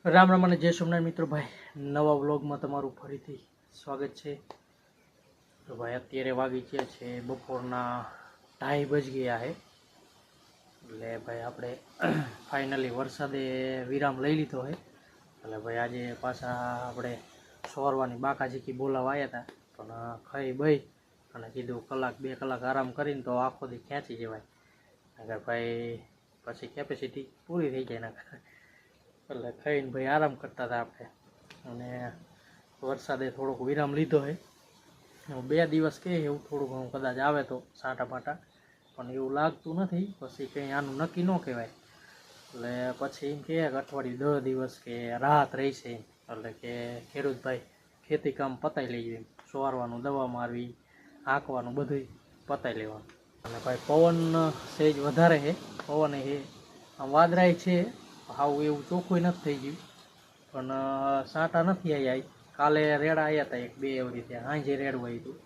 રામ રામ અને જય સોમનાથ મિત્રો ભાઈ, નવા વ્લોગમાં તમારું ફરીથી સ્વાગત છે। તો ભાઈ અત્યારે વાગી ગયા છે બપોરના 2:30 બજ ગયા છે। એટલે ભાઈ આપણે ફાઇનલી વરસાદે વિરામ લઈ લીધો છે। એટલે ભાઈ આજે પાછા આપણે સોરવાની બાકાજીકી બોલાવા આવ્યા હતા, પણ ખાઈ બઈ અને કીધું કલાક 2 કલાક આરામ કરીને તો આખો દી ખેંચી જવાય, નકર ભાઈ પછી કેપેસિટી પૂરી થઈ જાય નકર। એટલે ખાઈને ભાઈ આરામ કરતા હતા આપણે, અને વરસાદે થોડોક વિરામ લીધો છે। 2 દિવસ કે એવું થોડું ઘણું કદાચ આવે તો સાંટા પાટા, પણ એવું લાગતું નથી। પછી કંઈ આનું નક્કી ન કહેવાય। એટલે પછી એમ કહે કે અઠવાડિયું 10 દિવસ કે રાહત રહેશે, એટલે કે ખેડૂત ભાઈ ખેતી કામ પતાવી લઈએ, સોરવાનું, દવા મારવી, હાંકવાનું બધું પતાવી લેવાનું। અને ભાઈ પવન સહેજ વધારે છે, પવન છે આમ વાદળાય છે, હાવ એવું ચોખ્ખું નથી થઈ ગયું, પણ સાંટા નથી આવ્યા। કાલે રેડા આવ્યા હતા 1-2 એવી રીતે, સાંજે રેડવું આવ્યું હતું,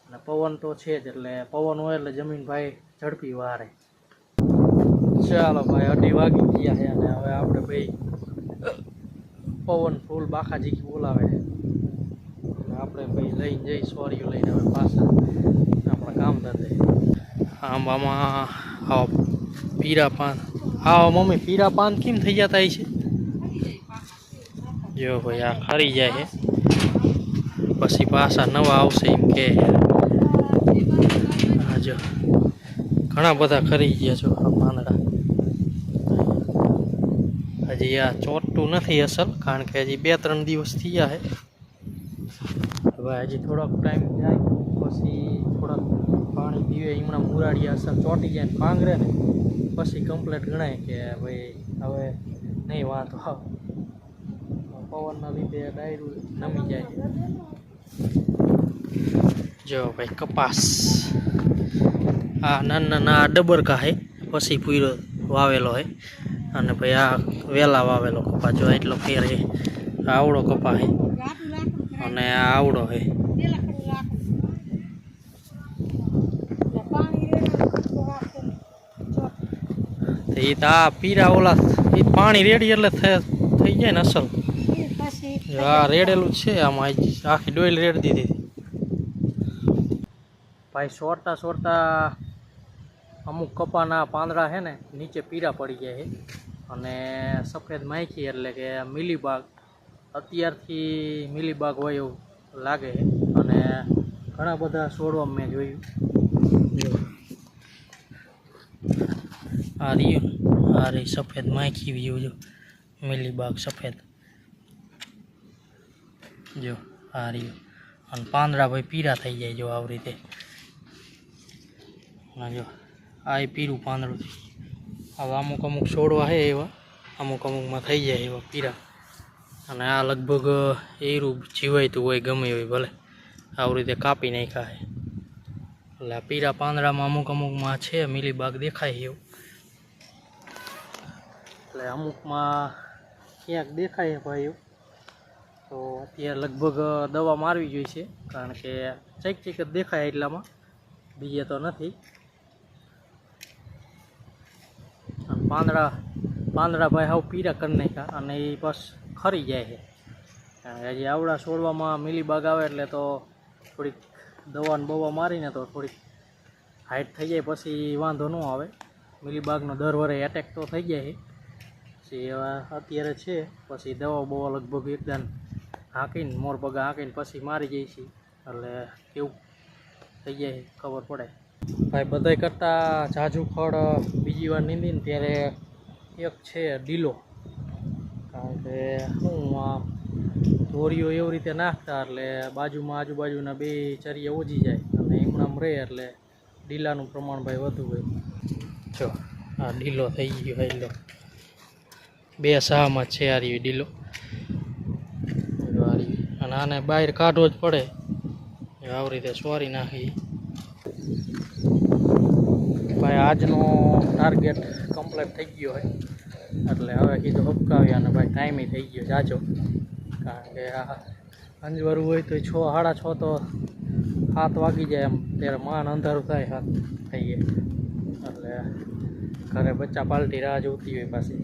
અને પવન તો છે જ, એટલે પવન હોય એટલે જમીન ભાઈ ઝડપી વારે। ચાલો ભાઈ 2:30 વાગી ગયા છે, અને હવે આપણે ભાઈ પવન ફૂલ બાકાજીકી બોલાવે છે, આપણે ભાઈ લઈને જઈ સોરીઓ લઈને હવે પાછા આપણા કામ ધંધે। આંબામાં હાવ પીરા પાન, હા મમ્મી પીરા પાન કેમ થઈ જતા છે? જો ભાઈ આ ખરી જાય છે, પછી પાછા નવા આવશે એમ કે। હા જો ઘણા બધા ખરી ગયા છો આ પાંદડા, હજી આ ચોટતું નથી અસલ, કારણ કે હજી 2-3 દિવસ થયા છે। હવે હજી થોડોક ટાઈમ જાય પછી થોડાક પાણી પીવે, હમણાં મુરાડિયા અસર ચોંટી જાય ને પાંગરે ને પછી કમ્પ્લીટ ગણાય કે ભાઈ હવે નહીં વાંધો આવે। પવનના લીધે ડાયરું નમી જાય। જો ભાઈ કપાસ, આ નાના ડબરકા છે, પછી પૂરો વાવેલો છે, અને ભાઈ આ વેલા વાવેલો કપા, જો એટલો ફેર છે, આવડો કપા છે અને આ આવડો છે। એ તો આ પીરા ઓલા એ પાણી રેડી એટલે થઈ જાય ને અસલ। આ રેડેલું જ છે, આમાં આખી ડોઈલ રેડ દીધી ભાઈ। સોરતા સોરતા અમુક કપાના પાંદડા છે ને નીચે પીરા પડી જાય છે, અને સફેદ માખી એટલે કે મિલીબાગ, અત્યારથી મિલીબાગ હોય એવું લાગે છે, અને ઘણા બધા છોડવા મેં જોયું। આ રહ્યું, આ રહી સફેદ માખી વ્યૂ, જો મિલીબાગ સફેદ, જો આ રહ્યું, અને પાંદડા ભાઈ પીરા થઈ જાય જો આવી રીતે। જો આ પીરું પાંદડું, હવે અમુક છોડવા છે એવા, અમુકમાં થઈ જાય એવા પીરા, અને આ લગભગ એરું જીવાયતું હોય ગમે હોય ભલે આવી રીતે કાપી નાખ્યા છે। એટલે આ પીરા પાંદડામાં અમુકમાં છે મિલીબાગ દેખાય એવું, એટલે અમુકમાં ક્યાંક દેખાય ભાઈ એવું, તો અત્યારે લગભગ દવા મારવી જોઈશે, કારણ કે ચેક જ દેખાય એટલામાં, બીજે તો નથી। અને પાંદડા ભાઈ હાવ પીરા કરી નાખ્યા, અને એ બસ ખરી જાય છે, કારણ કે હજી આવડા છોડવામાં મિલીબાગ આવે એટલે તો થોડીક દવા ને બવા મારીને તો થોડીક હાઈટ થઈ જાય, પછી વાંધો ન આવે। મિલીબાગનો દર વરે એટેક તો થઈ જાય છે, પછી અત્યારે છે, પછી દવા બવા લગભગ એકદમ હાંકીને મોરપગા હાંકીને પછી મારી જાય છે, એટલે કેવું થઈ જાય ખબર પડે ભાઈ। બધાય કરતાં ઝાઝું ફળ બીજી વાર નીંદીને ત્યારે એક છે ડીલો, કારણ કે હું ધોરીઓ એવી રીતે નાખતા એટલે બાજુમાં આજુબાજુના 2 ચરિયા ઓજી જાય, અને એમણામ રહે એટલે ડીલાનું પ્રમાણ ભાઈ વધુ હોય। જો આ ડીલો થઈ ગયો એટલો, 2 સામાં છે આ રહ્યો ડીલો, અને આને બહાર કાઢવો જ પડે, આવી રીતે સોરી નાખી ભાઈ। આજનો ટાર્ગેટ કમ્પ્લીટ થઈ ગયો હોય, એટલે હવે કીધું હપકાવી, અને ભાઈ ટાઈમે થઈ ગયો જાજો, કારણ કે આ અંજવાળું હોય તો 6-6:30 તો 7 વાગી જાય એમ, ત્યારે માંડ અંધારું થાય 7 થઈ જાય, એટલે ઘરે બચ્ચા પાલટી રાહ જોતી હોય પાછી।